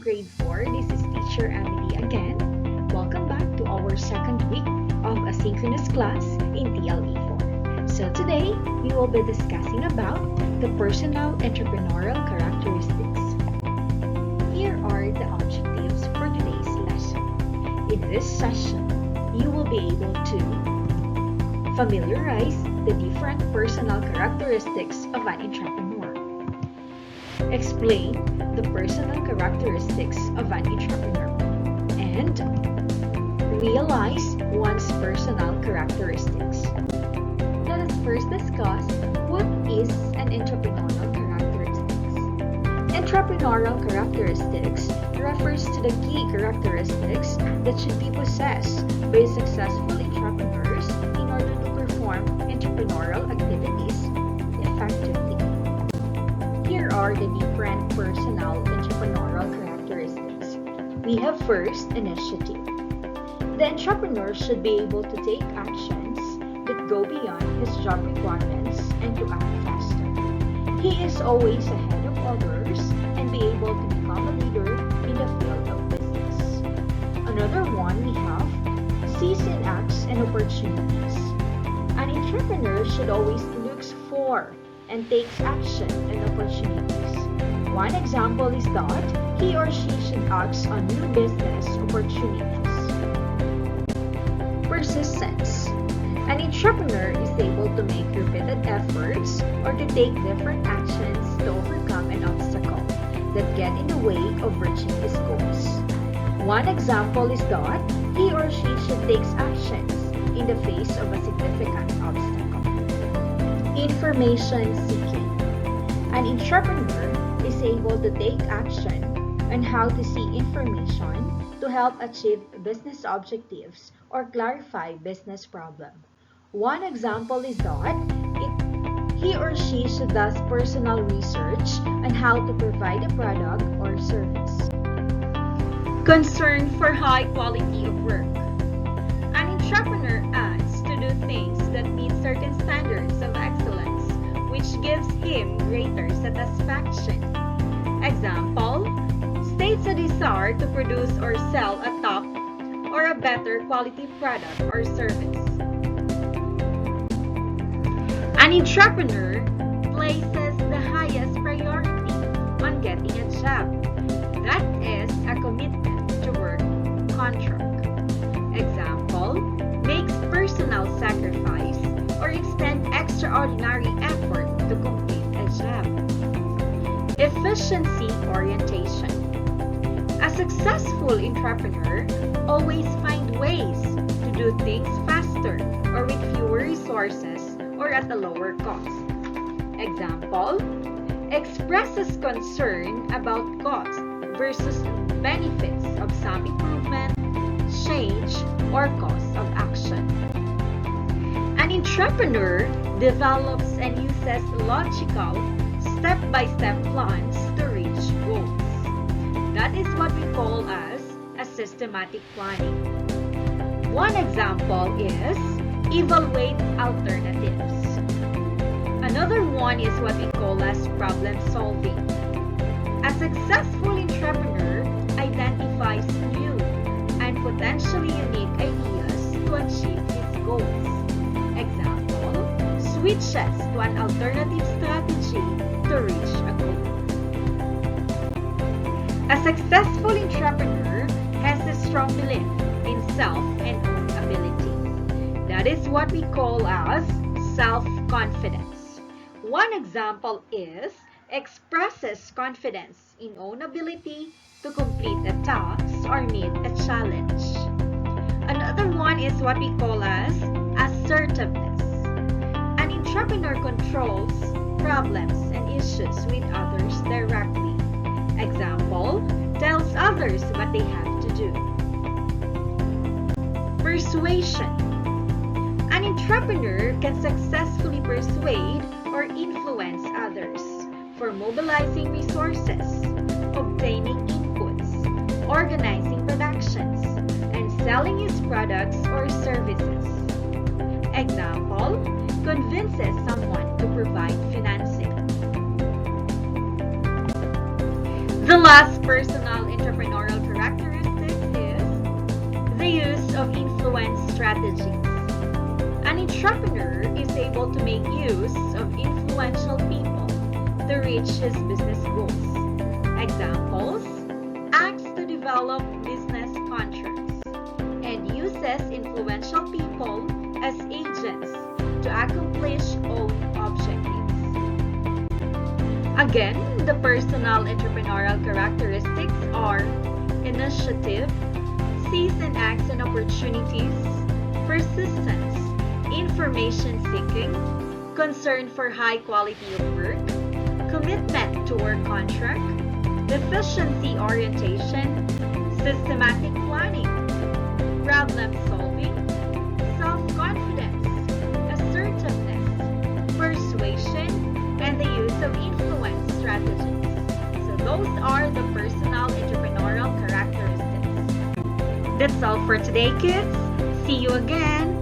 grade 4. This is teacher Emily again. Welcome back to our second week of asynchronous class in TLE4. So today, we will be discussing about the personal entrepreneurial characteristics. Here are the objectives for today's lesson. In this session, you will be able to familiarize the different personal characteristics of an entrepreneur. Explain the personal characteristics of an entrepreneur and realize one's personal characteristics. Let us first discuss what is an entrepreneurial characteristics. Entrepreneurial characteristics refers to the key characteristics that should be possessed by successful entrepreneurs in order to perform entrepreneurial activities effectively. Here are the different personal entrepreneurial characteristics. We have first, initiative. The entrepreneur should be able to take actions that go beyond his job requirements and to act faster. He is always ahead of others and be able to become a leader in the field of business. Another one we have, seizing acts and opportunities. An entrepreneur should always look for and takes action and opportunities. One example is that he or she should act on new business opportunities. Persistence. An entrepreneur is able to make repeated efforts or to take different actions to overcome an obstacle that get in the way of reaching his goals. One example is that he or she should take actions in the face of a significant obstacle. Information seeking. An entrepreneur is able to take action on how to seek information to help achieve business objectives or clarify business problem. One example is that he or she should do personal research on how to provide a product or service. Concern for high quality of work. An entrepreneur aims to do things that meet certain standards of excellence, which gives him greater satisfaction. Example, states a desire to produce or sell a top or a better quality product or service. An entrepreneur places the highest priority on getting a job. That is a commitment to work contract. Example, makes personal sacrifice or extend extraordinary effort to complete a job. Efficiency orientation. A successful entrepreneur always finds ways to do things faster or with fewer resources or at a lower cost. Example, expresses concern about cost versus benefits of some improvement, change, or cost of action. An entrepreneur develops and uses logical, step-by-step plans to reach goals. That is what we call as a systematic planning. One example is evaluate alternatives. Another one is what we call as problem solving. A successful entrepreneur identifies new and potentially unique ideas to achieve his goals. Example, switches to an alternative strategy to reach a goal. A successful entrepreneur has a strong belief in self and own ability. That is what we call as self-confidence. One example is expresses confidence in own ability to complete a task or meet a challenge. Another one is what we call as assertiveness. An entrepreneur controls problems and issues with others directly. Example, tells others what they have to do. Persuasion. An entrepreneur can successfully persuade or influence others for mobilizing resources, obtaining inputs, organizing productions, and selling his products or services. Example, convinces someone to provide financing. The last personal entrepreneurial characteristic is the use of influence strategies. An entrepreneur is able to make use of influential people to reach his business goals. Examples: acts to develop business contracts and uses influential people as agents to accomplish own objectives. Again, the personal entrepreneurial characteristics are initiative, sees and acts on opportunities, persistence, information seeking, concern for high quality of work, commitment to work contract, efficiency orientation, systematic planning, problem solving, self-confidence, assertiveness, persuasion, and the use of influence strategies. So those are the personal entrepreneurial characteristics. That's all for today, kids. See you again